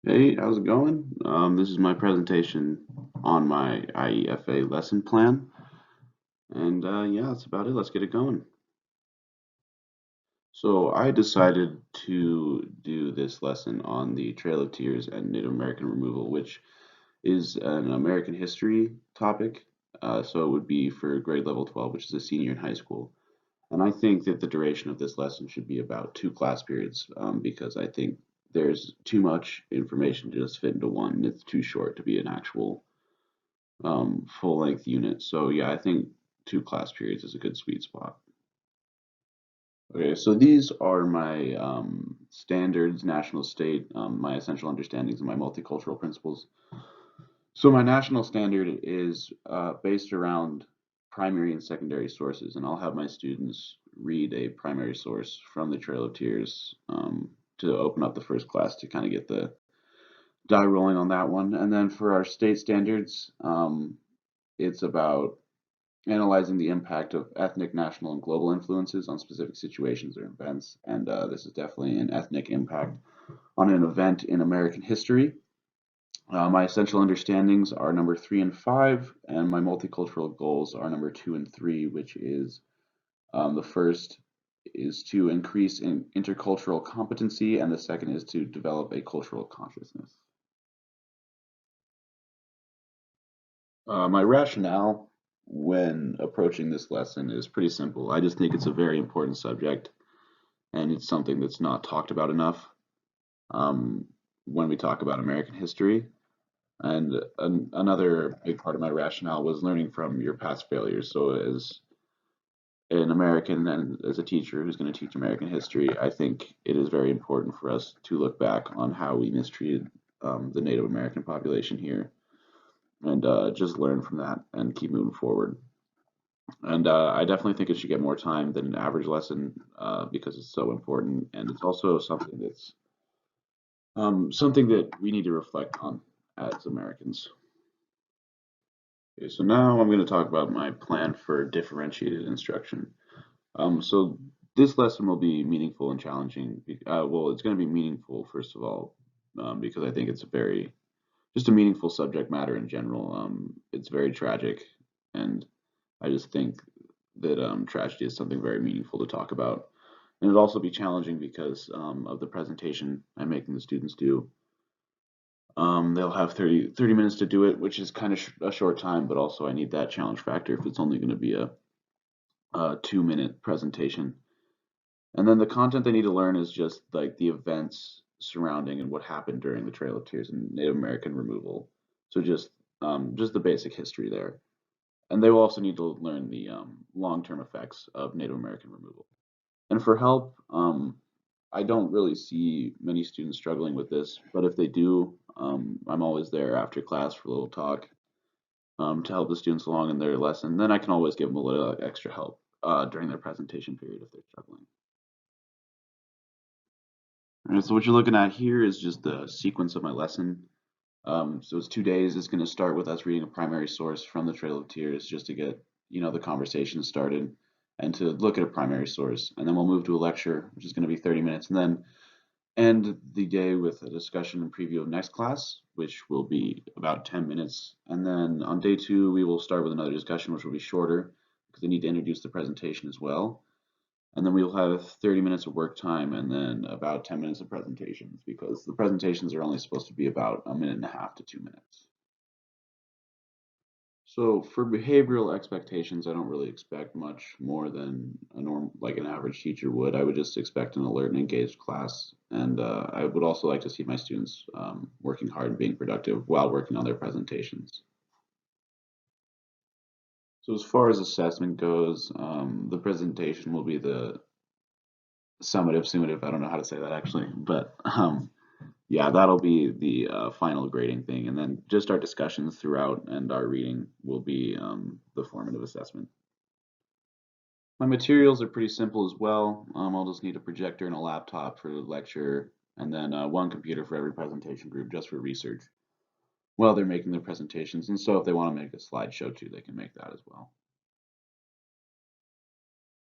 Hey, how's it going? This is my presentation on my IEFA lesson plan. And yeah, that's about it. Let's get it going. So I decided to do this lesson on the Trail of Tears and Native American removal, which is an American history topic. So it would be for grade level 12, which is a senior in high school. And I think that the duration of this lesson should be about two class periods because I think there's too much information to just fit into one, and it's too short to be an actual full length unit. So yeah, I think two class periods is a good sweet spot. Okay, so these are my standards, national state, my essential understandings, and my multicultural principles. So my national standard is based around primary and secondary sources, and I'll have my students read a primary source from the Trail of Tears to open up the first class to kind of get the die rolling on that one. And then for our state standards, it's about analyzing the impact of ethnic, national, and global influences on specific situations or events. And this is definitely an ethnic impact on an event in American history. My essential understandings are number 3 and 5, and my multicultural goals are number 2 and 3, which is the first is to increase in intercultural competency, and the second is to develop a cultural consciousness. My rationale when approaching this lesson is pretty simple. I just think it's a very important subject, and it's something that's not talked about enough um, when we talk about American history. And another big part of my rationale was learning from your past failures. So, as an American and as a teacher who's going to teach American history, I think it is very important for us to look back on how we mistreated the Native American population here and just learn from that and keep moving forward. And I definitely think it should get more time than an average lesson because it's so important, and it's also something that we need to reflect on as Americans. Okay, so now I'm going to talk about my plan for differentiated instruction. So this lesson will be meaningful and challenging. Well, it's going to be meaningful first of all because I think it's just a meaningful subject matter in general. It's very tragic, and I just think that tragedy is something very meaningful to talk about. And it'll also be challenging because of the presentation I'm making the students do. They'll have 30 minutes to do it, which is kind of a short time, but also I need that challenge factor if it's only going to be a 2-minute presentation. And then the content they need to learn is just like the events surrounding and what happened during the Trail of Tears and Native American removal. So just the basic history there. And they will also need to learn the long-term effects of Native American removal. And for help, I don't really see many students struggling with this, but if they do, I'm always there after class for a little talk to help the students along in their lesson. Then I can always give them a little extra help during their presentation period if they're struggling. All right, so what you're looking at here is just the sequence of my lesson. So it's 2 days. It's going to start with us reading a primary source from the Trail of Tears just to get, the conversation started and to look at a primary source. And then we'll move to a lecture, which is going to be 30 minutes, and then end the day with a discussion and preview of next class, which will be about 10 minutes. And then on day 2, we will start with another discussion, which will be shorter because they need to introduce the presentation as well. And then we'll have 30 minutes of work time and then about 10 minutes of presentations because the presentations are only supposed to be about 1.5 to 2 minutes. So for behavioral expectations, I don't really expect much more than like an average teacher would. I would just expect an alert and engaged class. And I would also like to see my students working hard and being productive while working on their presentations. So as far as assessment goes, the presentation will be the summative. I don't know how to say that actually, but yeah, that'll be the final grading thing, and then just our discussions throughout and our reading will be the formative assessment. My materials are pretty simple as well. I'll just need a projector and a laptop for the lecture, and then one computer for every presentation group just for research while they're making their presentations. And so if they want to make a slideshow too, they can make that as well.